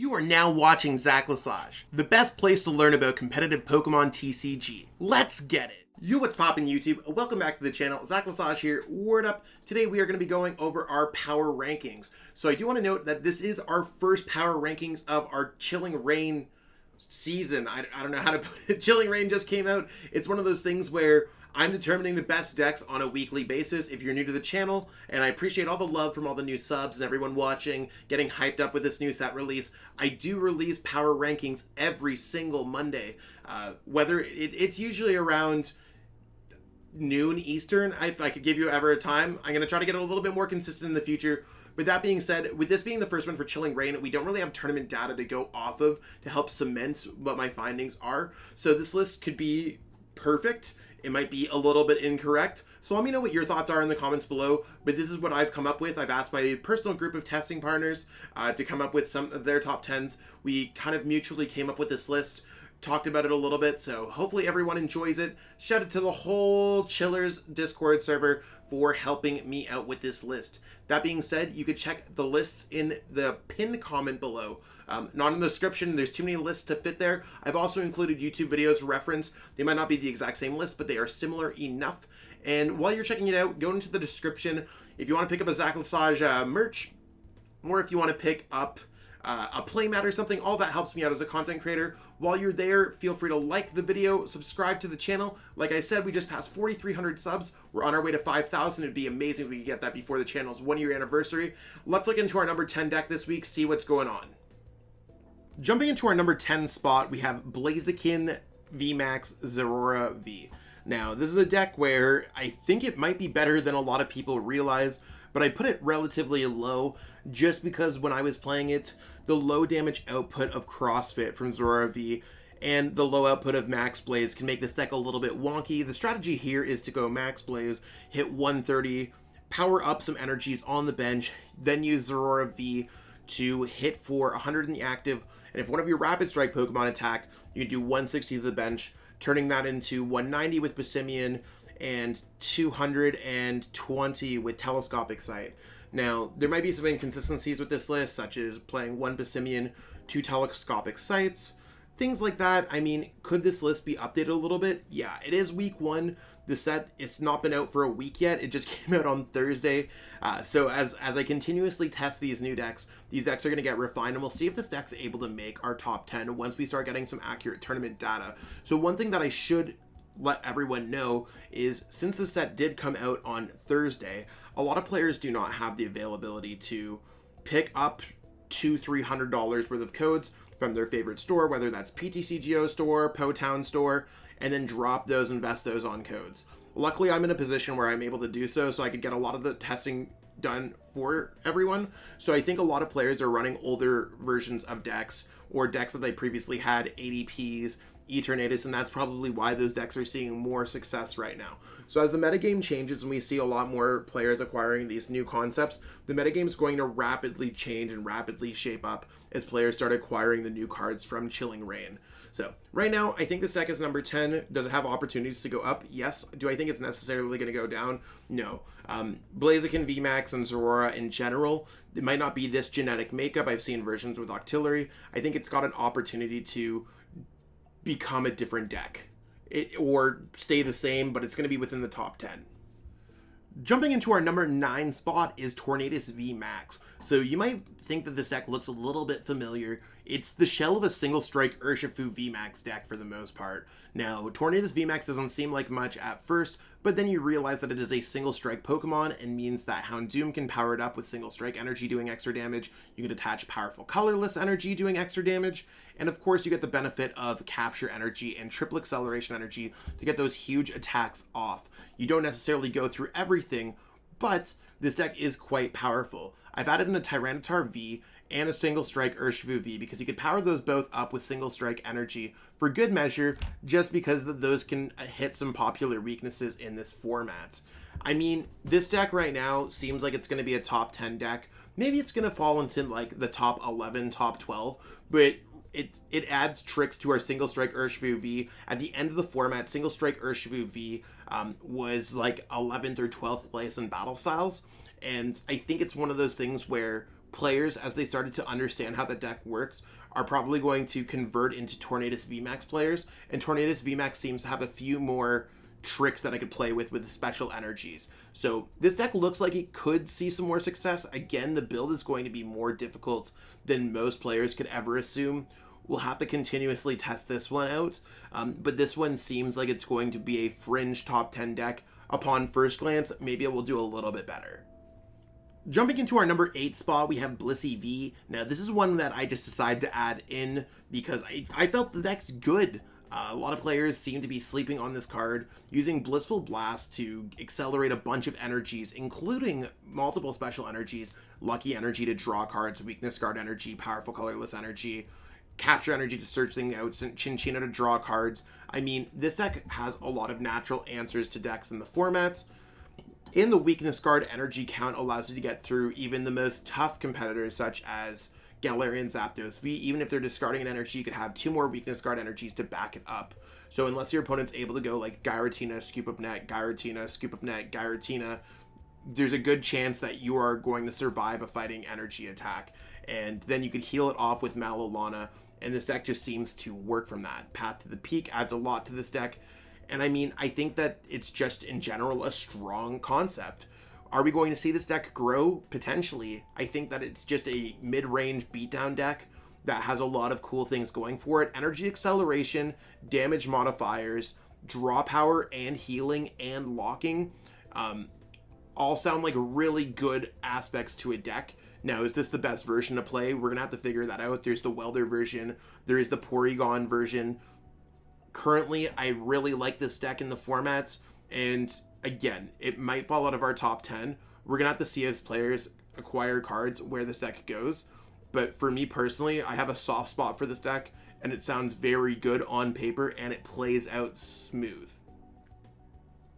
You are now watching ZACIAN, the best place to learn about competitive Pokemon TCG. Let's get it! Yo, what's poppin' YouTube? Welcome back to the channel. ZACIAN here, word up. Today we are going to be going over our power rankings. So I do want to note that this is our first power rankings of our Chilling Reign season. I don't know how to put it. Chilling Reign just came out. It's one of those things where I'm determining the best decks on a weekly basis if you're new to the channel, and I appreciate all the love from all the new subs and everyone watching, getting hyped up with this new set release. I do release power rankings every single Monday. Whether it's usually around noon Eastern, if I could give you ever a time. I'm going to try to get a little bit more consistent in the future. With that being said, with this being the first one for Chilling Reign, we don't really have tournament data to go off of to help cement what my findings are. So this list could be perfect. It might be a little bit incorrect. So let me know what your thoughts are in the comments below. But this is what I've come up with. I've asked my personal group of testing partners to come up with some of their top 10s. We kind of mutually came up with this list, talked about it a little bit, so hopefully everyone enjoys it. Shout out to the whole Chillers Discord server for helping me out with this list. That being said, you could check the lists in the pinned comment below. Not in the description, there's too many lists to fit there. I've also included YouTube videos for reference. They might not be the exact same list, but they are similar enough. And while you're checking it out, go into the description if you want to pick up a ZACIAN merch, or if you want to pick up a playmat or something. All that helps me out as a content creator. While you're there, feel free to like the video, subscribe to the channel. Like I said, we just passed 4,300 subs. We're on our way to 5,000. It'd be amazing if we could get that before the channel's 1-year anniversary. Let's look into our number 10 deck this week, see what's going on. Jumping into our number 10 spot, we have BLAZIKEN VMAX ZERAORA V. Now, this is a deck where I think it might be better than a lot of people realize, but I put it relatively low just because when I was playing it, the low damage output of CrossFit from ZERAORA V and the low output of Max Blaze can make this deck a little bit wonky. The strategy here is to go Max Blaze, hit 130, power up some energies on the bench, then use ZERAORA V to hit for 100 in the active, and if one of your Rapid Strike Pokemon attacked, you can do 160 to the bench, turning that into 190 with Passimian and 220 with Telescopic Sight. Now, there might be some inconsistencies with this list, such as playing 1 Passimian, 2 Telescopic Sights, things like that. I mean, could this list be updated a little bit? Yeah, it is week 1. The set, it's not been out for a week yet. It just came out on Thursday. So as I continuously test these new decks, these decks are going to get refined, and we'll see if this deck's able to make our top 10 once we start getting some accurate tournament data. So one thing that I should let everyone know is, since the set did come out on Thursday, a lot of players do not have the availability to pick up $200-300 worth of codes from their favorite store, whether that's PTCGO store, Potown store, and then drop those, invest those on codes. Luckily, I'm in a position where I'm able to do so I could get a lot of the testing done for everyone. So I think a lot of players are running older versions of decks, or decks that they previously had ADPs, ETERNATUS, and that's probably why those decks are seeing more success right now. So as the metagame changes and we see a lot more players acquiring these new concepts, the metagame is going to rapidly change and rapidly shape up as players start acquiring the new cards from Chilling Reign. So right now, I think this deck is number 10. Does it have opportunities to go up? Yes. Do I think it's necessarily going to go down? No. BLAZIKEN VMAX and ZERAORA in general, it might not be this genetic makeup. I've seen versions with Octillery. I think it's got an opportunity to become a different deck, or stay the same, but it's going to be within the top 10. Jumping into our number 9 spot is TORNADUS VMAX. So you might think that this deck looks a little bit familiar. It's the shell of a single strike URSHIFU VMAX deck for the most part. Now, TORNADUS VMAX doesn't seem like much at first, but then you realize that it is a single strike Pokemon and means that Houndoom can power it up with single strike energy doing extra damage. You can attach powerful colorless energy doing extra damage. And of course, you get the benefit of capture energy and triple acceleration energy to get those huge attacks off. You don't necessarily go through everything, but this deck is quite powerful. I've added in a Tyranitar V and a single strike URSHIFU V because you could power those both up with single strike energy for good measure, just because those can hit some popular weaknesses in this format. I mean, this deck right now seems like it's going to be a top 10 deck. Maybe it's going to fall into like the top 11, top 12, but it adds tricks to our single strike URSHIFU V. At the end of the format, single strike URSHIFU V was like 11th or 12th place in battle styles, and I think it's one of those things where players, as they started to understand how the deck works, are probably going to convert into Tornadus VMAX players, and Tornadus VMAX seems to have a few more tricks that I could play with the special energies. So this deck looks like it could see some more success. Again, the build is going to be more difficult than most players could ever assume. We'll have to continuously test this one out, but this one seems like it's going to be a fringe top 10 deck. Upon first glance, maybe it will do a little bit better. Jumping into our number 8 spot, we have BLISSEY V. Now, this is one that I just decided to add in because I felt the deck's good. A lot of players seem to be sleeping on this card, using Blissful Blast to accelerate a bunch of energies, including multiple special energies, Lucky Energy to draw cards, Weakness Guard Energy, Powerful Colorless Energy, Capture Energy to search things out, Chinchina to draw cards. I mean, this deck has a lot of natural answers to decks in the formats. In the Weakness Guard Energy count allows you to get through even the most tough competitors, such as Galarian Zapdos V. Even if they're discarding an energy, you could have 2 more Weakness Guard energies to back it up. So unless your opponent's able to go like Giratina, Scoop Up Net, Giratina, Scoop Up Net, Giratina, there's a good chance that you are going to survive a fighting energy attack. And then you could heal it off with Malolana, and this deck just seems to work from that. Path to the Peak adds a lot to this deck, and I mean, I think that it's just in general a strong concept. Are we going to see this deck grow? Potentially. I think that it's just a mid-range beatdown deck that has a lot of cool things going for it. Energy acceleration, damage modifiers, draw power, and healing, and locking all sound like really good aspects to a deck. Now, is this the best version to play? We're going to have to figure that out. There's the Welder version. There is the Porygon version. Currently, I really like this deck in the formats. And again, it might fall out of our top 10. We're going to have to see as players acquire cards where this deck goes. But for me personally, I have a soft spot for this deck. And it sounds very good on paper. And it plays out smooth.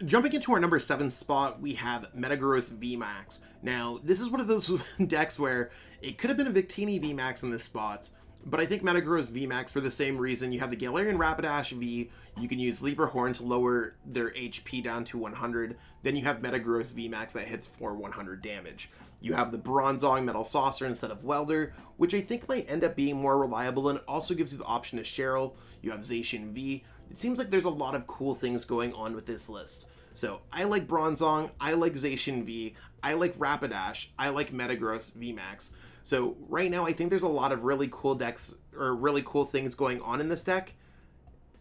Jumping into our number 7 spot, we have Metagross VMAX. Now, this is one of those decks where it could have been a Victini VMAX in this spot, but I think Metagross VMAX for the same reason. You have the Galarian Rapidash V, you can use Libra Horn to lower their HP down to 100, then you have Metagross VMAX that hits for 100 damage. You have the Bronzong Metal Saucer instead of Welder, which I think might end up being more reliable and also gives you the option to Cheryl. You have ZACIAN V. It seems like there's a lot of cool things going on with this list. So I like Bronzong, I like ZACIAN V, I like Rapidash, I like Metagross VMAX. So right now I think there's a lot of really cool decks, or really cool things going on in this deck,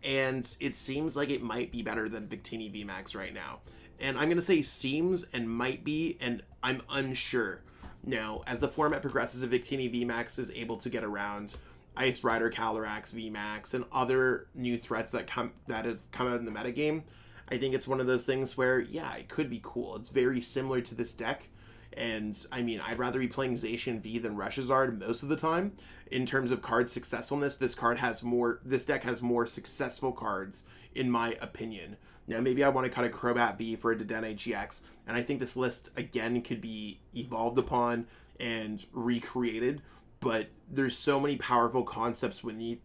and it seems like it might be better than Victini VMAX right now. And I'm going to say seems and might be, and I'm unsure. Now, as the format progresses, Victini VMAX is able to get around Ice Rider Calyrex VMAX and other new threats that have come out in the metagame. I think it's one of those things where, yeah, it could be cool. It's very similar to this deck. And, I mean, I'd rather be playing ZACIAN V than Reshizard most of the time. In terms of card successfulness, this deck has more successful cards, in my opinion. Now, maybe I want to cut a Crobat V for a Dedenne GX. And I think this list, again, could be evolved upon and recreated. But there's so many powerful concepts within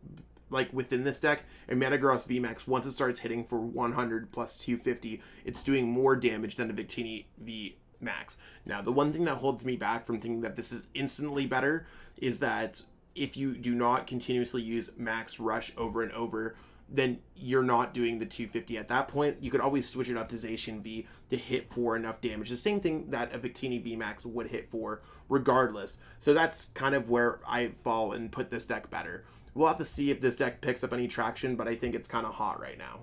this deck, and Metagross VMAX, once it starts hitting for 100 plus 250, it's doing more damage than a Victini VMAX. Now, the one thing that holds me back from thinking that this is instantly better is that if you do not continuously use Max Rush over and over, then you're not doing the 250 at that point. You could always switch it up to ZACIAN V to hit for enough damage. The same thing that a Victini VMAX would hit for regardless. So that's kind of where I fall and put this deck better. We'll have to see if this deck picks up any traction, but I think it's kind of hot right now.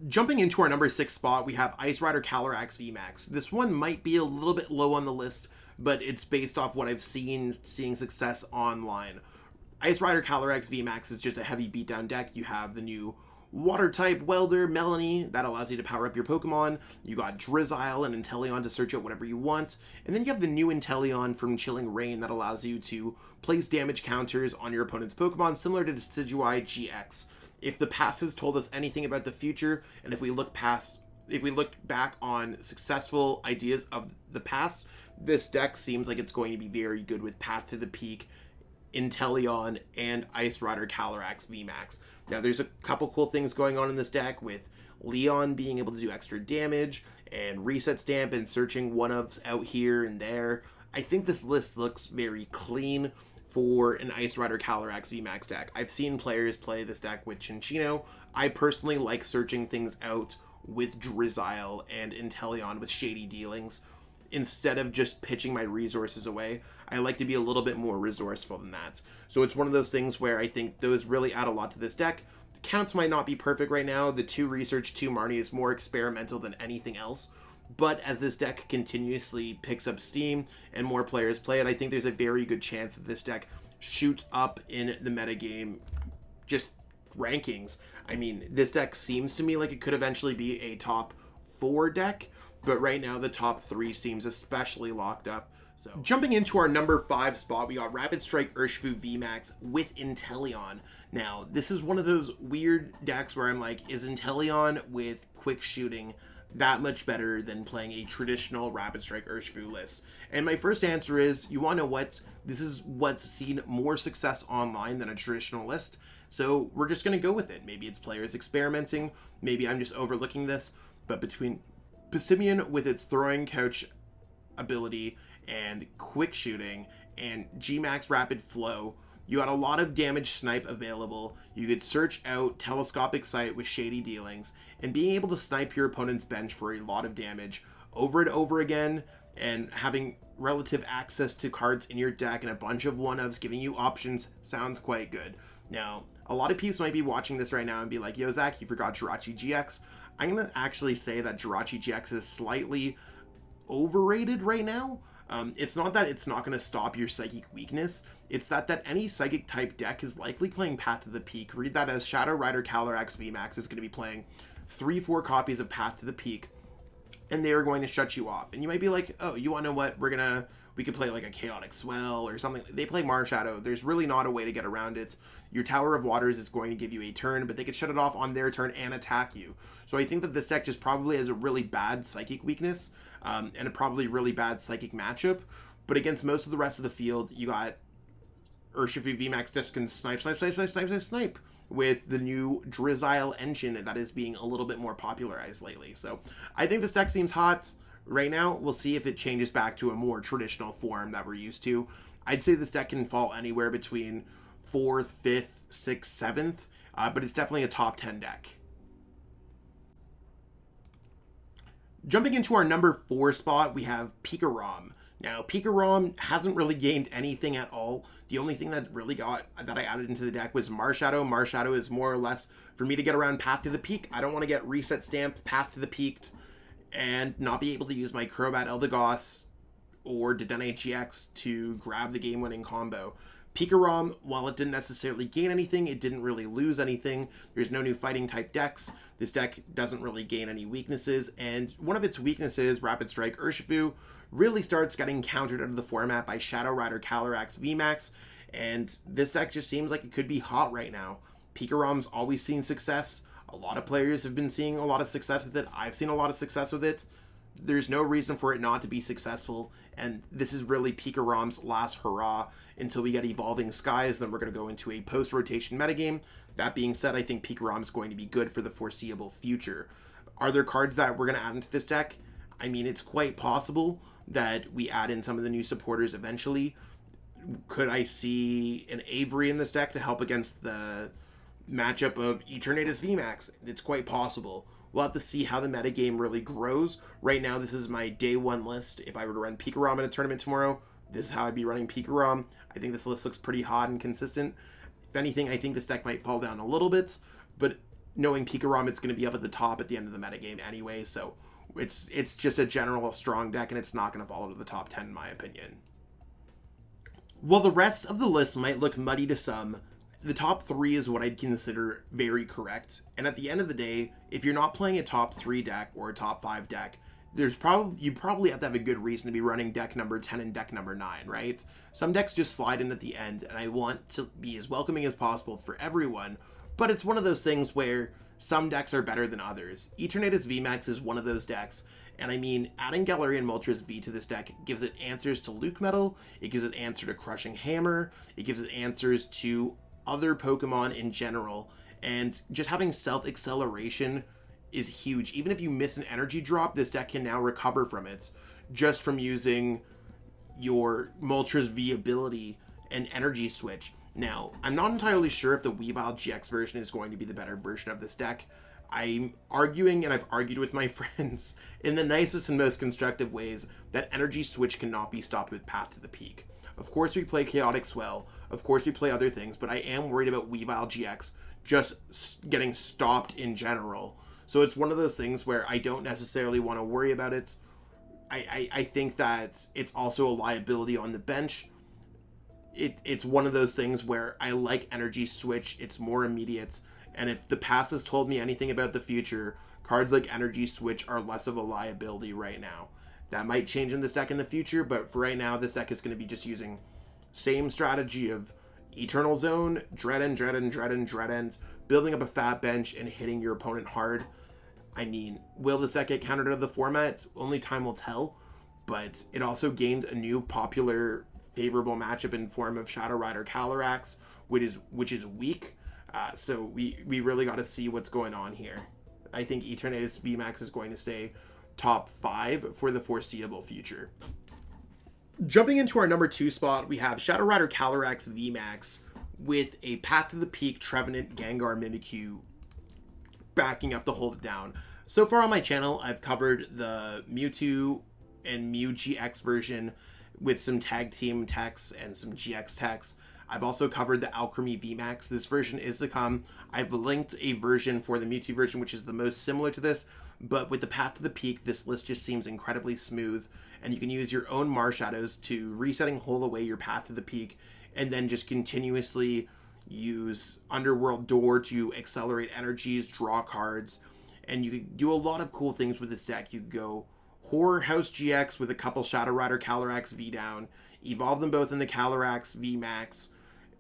Jumping into our number 6 spot, we have Ice Rider Calyrex VMAX. This one might be a little bit low on the list, but it's based off what I've seeing success online. Ice Rider Calyrex VMAX is just a heavy beatdown deck. You have the new Water type Welder Melanie that allows you to power up your Pokemon. You got Drizzile and Inteleon to search out whatever you want. And then you have the new Inteleon from Chilling Reign that allows you to place damage counters on your opponent's Pokemon, similar to Decidueye GX. If the past has told us anything about the future, and if we look back on successful ideas of the past, this deck seems like it's going to be very good with Path to the Peak, Inteleon, and Ice Rider Calyrex VMAX. Now, there's a couple cool things going on in this deck with Leon being able to do extra damage and Reset Stamp and searching one-ups out here and there. I think this list looks very clean for an Ice Rider Calyrex VMAX deck. I've seen players play this deck with Chinchino. I personally like searching things out with Drizzile and Inteleon with shady dealings. Instead of just pitching my resources away, I like to be a little bit more resourceful than that. So it's one of those things where I think those really add a lot to this deck. The counts might not be perfect right now. The 2 Research, 2 Marnie is more experimental than anything else. But as this deck continuously picks up steam and more players play it, I think there's a very good chance that this deck shoots up in the metagame just rankings. I mean, this deck seems to me like it could eventually be a top 4 deck, but right now the top 3 seems especially locked up. So jumping into our number 5 spot, we got Rapid Strike URSHIFU VMAX with Inteleon. Now, this is one of those weird decks where I'm like, is Inteleon with quick shooting that much better than playing a traditional Rapid Strike URSHIFU list? And my first answer is, you want to know what? This is what's seen more success online than a traditional list. So we're just going to go with it. Maybe it's players experimenting. Maybe I'm just overlooking this. But between Passimian with its throwing couch ability and quick shooting and Gmax Rapid Flow, you got a lot of damage snipe available. You could search out Telescopic Sight with shady dealings, and being able to snipe your opponent's bench for a lot of damage over and over again, and having relative access to cards in your deck and a bunch of 1-ofs giving you options sounds quite good. Now, a lot of peeps might be watching this right now and be like, yo, Zach, you forgot Jirachi GX. I'm going to actually say that Jirachi GX is slightly overrated right now. It's not that it's not going to stop your psychic weakness. It's that any psychic type deck is likely playing Path to the Peak. Read that as Shadow Rider Calyrex VMAX is going to be playing 3-4 copies of Path to the Peak, and they are going to shut you off. And you might be like, oh, you want to know what? We could play like a Chaotic Swell or something. They play Marshadow. There's really not a way to get around it. Your Tower of Waters is going to give you a turn, but they could shut it off on their turn and attack you. So I think that this deck just probably has a really bad psychic weakness, and a probably really bad psychic matchup. But against most of the rest of the field, you got URSHIFU VMAX just can snipe with the new Drizzile engine that is being a little bit more popularized lately. So I think this deck seems hot right now. We'll see if it changes back to a more traditional form that we're used to. I'd say this deck can fall anywhere between 4th, 5th, 6th, 7th, but it's definitely a top 10 deck. Jumping into our number 4 spot, we have PIKAROM. Now, PIKAROM hasn't really gained anything at all. The only thing that I added into the deck was Marshadow. Marshadow is more or less for me to get around Path to the Peak. I don't want to get Reset Stamp, Path to the Peaked, and not be able to use my Crobat Eldegoss or Dedenne GX to grab the game-winning combo. PIKAROM, while it didn't necessarily gain anything, it didn't really lose anything. There's no new fighting type decks. This deck doesn't really gain any weaknesses, and one of its weaknesses, Rapid Strike URSHIFU, really starts getting countered out of the format by Shadow Rider Calyrex VMAX, and this deck just seems like it could be hot right now. PIKAROM's always seen success. A lot of players have been seeing a lot of success with it. I've seen a lot of success with it. There's no reason for it not to be successful, and this is really PIKAROM's last hurrah until we get Evolving Skies. Then we're going to go into a post-rotation metagame. That being said, I think PIKAROM is going to be good for the foreseeable future. Are there cards that we're going to add into this deck? I mean, it's quite possible that we add in some of the new supporters eventually. Could I see an Avery in this deck to help against the matchup of ETERNATUS VMAX? It's quite possible. We'll have to see how the metagame really grows. Right now, this is my day 1 list. If I were to run PIKAROM in a tournament tomorrow, this is how I'd be running PIKAROM. I think this list looks pretty hot and consistent. If anything, I think this deck might fall down a little bit, but knowing PIKAROM, it's going to be up at the top at the end of the metagame anyway, so it's just a general strong deck, and it's not going to fall to the top 10 in my opinion. While the rest of the list might look muddy to some, the top 3 is what I'd consider very correct. And at the end of the day, if you're not playing a top 3 deck or a top 5 deck, you probably have to have a good reason to be running deck number 10 and deck number 9, right? Some decks just slide in at the end, and I want to be as welcoming as possible for everyone, but it's one of those things where some decks are better than others. ETERNATUS VMAX is one of those decks, and I mean, adding Galarian Moltres V to this deck gives it answers to Luke Metal, it gives it answer to Crushing Hammer, it gives it answers to other Pokemon in general, and just having self-acceleration is huge. Even if you miss an energy drop, this deck can now recover from it just from using your Moltres V ability and energy switch. Now, I'm not entirely sure if the Weavile GX version is going to be the better version of this deck. I'm arguing, and I've argued with my friends in the nicest and most constructive ways, that energy switch cannot be stopped with Path to the Peak. Of course we play Chaotic Swell, of course we play other things, but I am worried about Weavile GX just getting stopped in general. So it's one of those things where I don't necessarily want to worry about it. I think that it's also a liability on the bench. It's one of those things where I like energy switch. It's more immediate. And if the past has told me anything about the future, cards like energy switch are less of a liability right now. That might change in this deck in the future, but for right now, this deck is going to be just using same strategy of Eternal Zone, Dread End, building up a fat bench and hitting your opponent hard. I mean, will this deck get countered out of the format? Only time will tell, but it also gained a new popular favorable matchup in form of Shadow Rider Calyrex, which is weak. So we really got to see what's going on here. I think Eternatus VMAX is going to stay top 5 for the foreseeable future. Jumping into our number 2 spot, we have Shadow Rider Calyrex VMAX with a Path to the Peak Trevenant Gengar Mimikyu backing up to hold it down. So far on my channel, I've covered the Mewtwo and Mew GX version with some tag team techs and some GX techs. I've also covered the Alchemy VMAX. This version is to come. I've linked a version for the Mewtwo version, which is the most similar to this, but with the Path to the Peak, this list just seems incredibly smooth, and you can use your own Marshadows to resetting hole away your Path to the Peak, and then just continuously use Underworld Door to accelerate energies, draw cards, and you could do a lot of cool things with this deck. You could go Horror House GX with a couple Shadow Rider Calyrex V down, evolve them both into Calyrex V Max,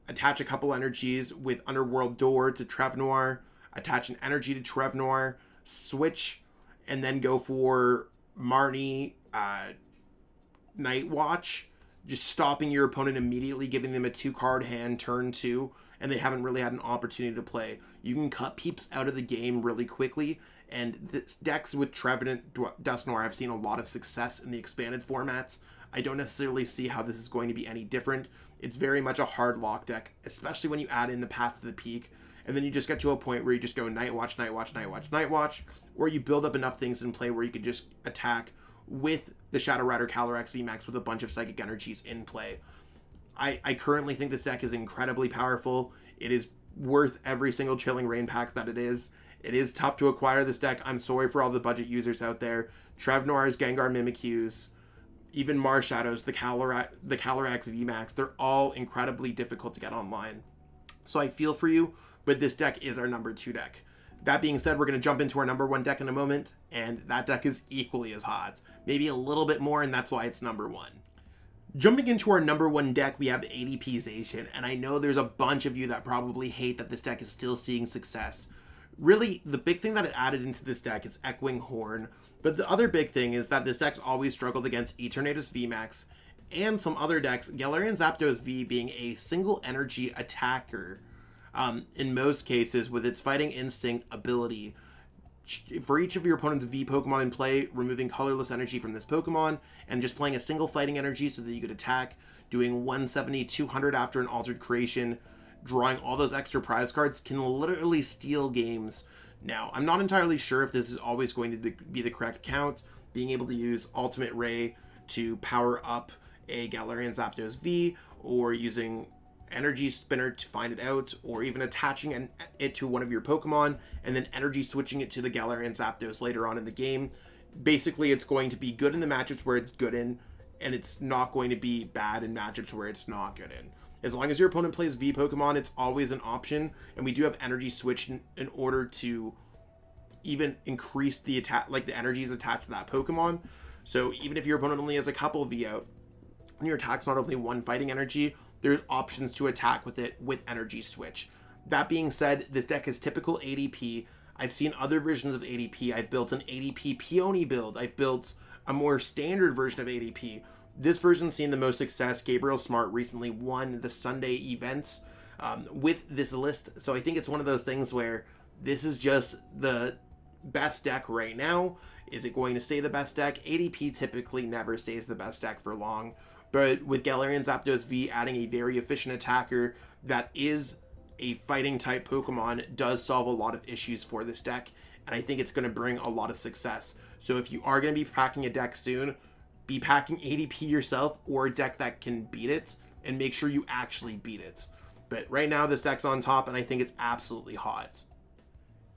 attach a couple energies with Underworld Door to Trevnoir, attach an energy to Trevnoir, switch, and then go for Marnie Night Watch, just stopping your opponent immediately, giving them a 2-card hand turn 2, and they haven't really had an opportunity to play. You can cut peeps out of the game really quickly, and this decks with Trevenant Dusknoir have seen a lot of success in the expanded formats. I don't necessarily see how this is going to be any different. It's very much a hard lock deck, especially when you add in the Path to the Peak, and then you just get to a point where you just go Night Watch, Night Watch, Night Watch, Night Watch, or you build up enough things in play where you can just attack with the Shadow Rider Calyrex VMAX with a bunch of Psychic Energies in play. I currently think this deck is incredibly powerful. It is worth every single Chilling Rain pack that it is. It is tough to acquire this deck. I'm sorry for all the budget users out there. Trevnoirs, Gengar Mimikyus, even Marshadows, the Calyrex VMAX, they're all incredibly difficult to get online. So I feel for you, but this deck is our number 2 deck. That being said, we're going to jump into our number 1 deck in a moment, and that deck is equally as hot. Maybe a little bit more, and that's why it's number 1. Jumping into our number 1 deck, we have ADP ZACIAN, and I know there's a bunch of you that probably hate that this deck is still seeing success. Really, the big thing that it added into this deck is Echoing Horn, but the other big thing is that this deck's always struggled against Eternatus VMAX and some other decks, Galarian Zapdos V being a single energy attacker in most cases with its Fighting Instinct ability. For each of your opponent's V Pokemon in play, removing colorless energy from this Pokemon and just playing a single fighting energy so that you could attack, doing 170, 200 after an altered creation, drawing all those extra prize cards can literally steal games. Now, I'm not entirely sure if this is always going to be the correct count, being able to use Ultimate Ray to power up a Galarian Zapdos V, or using Energy Spinner to find it out, or even attaching it to one of your Pokemon and then energy switching it to the Galarian Zapdos later on in the game. Basically, it's going to be good in the matchups where it's good in, and it's not going to be bad in matchups where it's not good in. As long as your opponent plays V Pokemon, it's always an option, and we do have energy switch in order to even increase the attack, like the energies attached to that Pokemon. So even if your opponent only has a couple V out, and your attack's not only one fighting energy, there's options to attack with it with energy switch. That being said, this deck is typical ADP. I've seen other versions of ADP. I've built an ADP Peony build. I've built a more standard version of ADP. This version's seen the most success. Gabriel Smart recently won the Sunday events with this list. So I think it's one of those things where this is just the best deck right now. Is it going to stay the best deck? ADP typically never stays the best deck for long. But with Galarian Zapdos V adding a very efficient attacker that is a fighting type Pokemon does solve a lot of issues for this deck, and I think it's going to bring a lot of success. So if you are going to be packing a deck soon, be packing ADP yourself or a deck that can beat it, and make sure you actually beat it. But right now this deck's on top, and I think it's absolutely hot.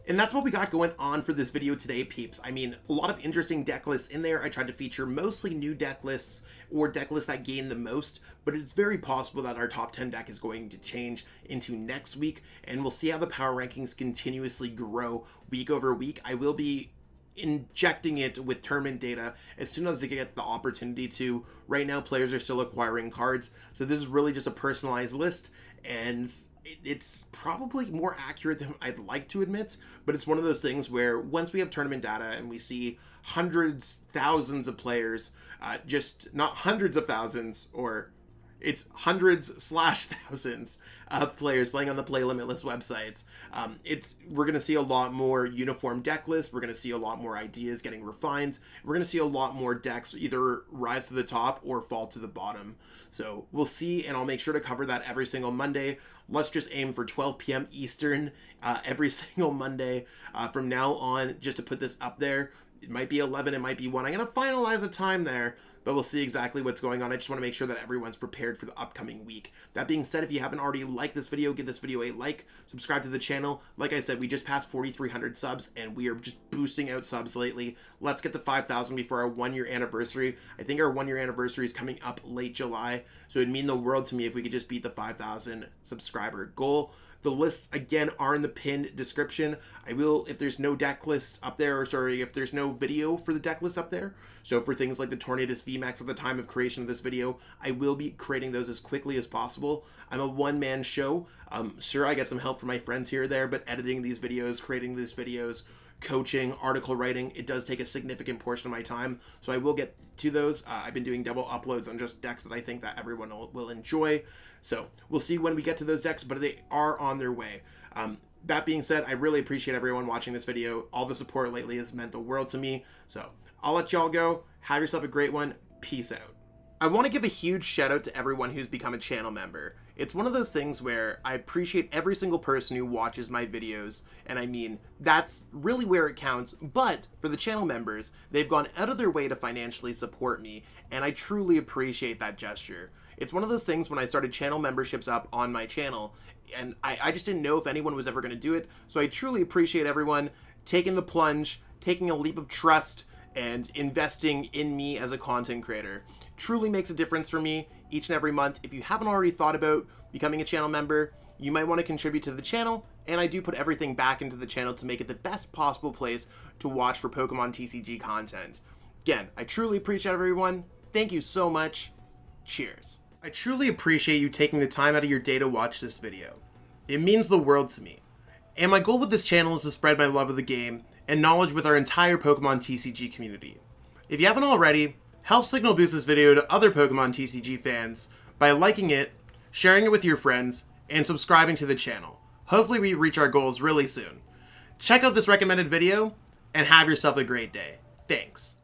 And that's what we got going on for this video today, peeps. I mean, a lot of interesting deck lists in there. I tried to feature mostly new deck lists or deck lists that gain the most, but it's very possible that our top 10 deck is going to change into next week, and we'll see how the power rankings continuously grow week over week. I will be injecting it with tournament data as soon as they get the opportunity to. Right now, players are still acquiring cards, so this is really just a personalized list, and it's probably more accurate than I'd like to admit, but it's one of those things where once we have tournament data and we see hundreds, thousands of players, just not hundreds of thousands, or it's hundreds/thousands of players playing on the Play Limitless websites. We're going to see a lot more uniform deck lists. We're going to see a lot more ideas getting refined. We're going to see a lot more decks either rise to the top or fall to the bottom. So we'll see, and I'll make sure to cover that every single Monday. Let's just aim for 12 p.m. Eastern every single Monday from now on, just to put this up there. It might be 11, it might be 1. I'm going to finalize a time there, but we'll see exactly what's going on. I just want to make sure that everyone's prepared for the upcoming week. That being said, if you haven't already liked this video, give this video a like, subscribe to the channel. Like I said, we just passed 4,300 subs, and we are just boosting out subs lately. Let's get to 5,000 before our 1-year anniversary. I think our 1-year anniversary is coming up late July, so it'd mean the world to me if we could just beat the 5,000 subscriber goal. The lists, again, are in the pinned description. I will, if there's no deck list up there, or sorry, if there's no video for the deck list up there, so for things like the Tornadus VMAX at the time of creation of this video, I will be creating those as quickly as possible. I'm a one-man show. Sure, I get some help from my friends here or there, but editing these videos, creating these videos, coaching, article writing, it does take a significant portion of my time, so I will get to those. I've been doing double uploads on just decks that I think that everyone will enjoy, so we'll see when we get to those decks, but they are on their way. That being said, I really appreciate everyone watching this video. All the support lately has meant the world to me, so I'll let y'all go. Have yourself a great one. Peace out. I want to give a huge shout out to everyone who's become a channel member. It's one of those things where I appreciate every single person who watches my videos, and I mean, that's really where it counts, but for the channel members, they've gone out of their way to financially support me, and I truly appreciate that gesture. It's one of those things when I started channel memberships up on my channel, and I just didn't know if anyone was ever going to do it, so I truly appreciate everyone taking the plunge, taking a leap of trust, and investing in me as a content creator. Truly makes a difference for me each and every month. If you haven't already thought about becoming a channel member, you might want to contribute to the channel, and I do put everything back into the channel to make it the best possible place to watch for Pokemon TCG content. Again, I truly appreciate everyone. Thank you so much. Cheers. I truly appreciate you taking the time out of your day to watch this video. It means the world to me. And my goal with this channel is to spread my love of the game and knowledge with our entire Pokemon TCG community. If you haven't already, help signal boost this video to other Pokemon TCG fans by liking it, sharing it with your friends, and subscribing to the channel. Hopefully we reach our goals really soon. Check out this recommended video, and have yourself a great day. Thanks.